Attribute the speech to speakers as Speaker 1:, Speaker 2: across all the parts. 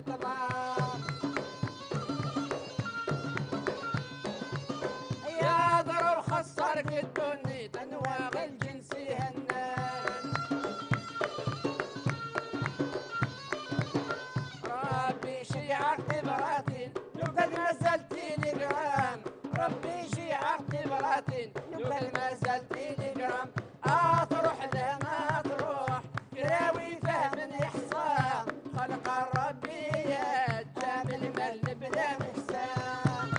Speaker 1: تطلع يا ضرب خسر الدنيا تنواغ الجنسي هنان ربي شيع اختباراتي لو قد ما زلت تليجرام ربي شيع اختباراتي لو قد ما زلت تليجرام تروح لما تروح كراوي فهم إحصاء خلق ربي جاب المل بلا مكسام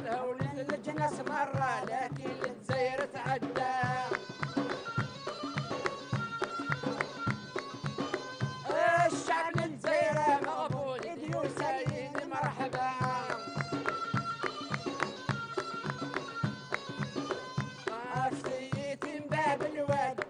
Speaker 1: تهولت الجنس مرة لكن الجزيرة تعدى الشعب الجزيرة مغبون يديو سالين مرحبا أفتيت من باب الواد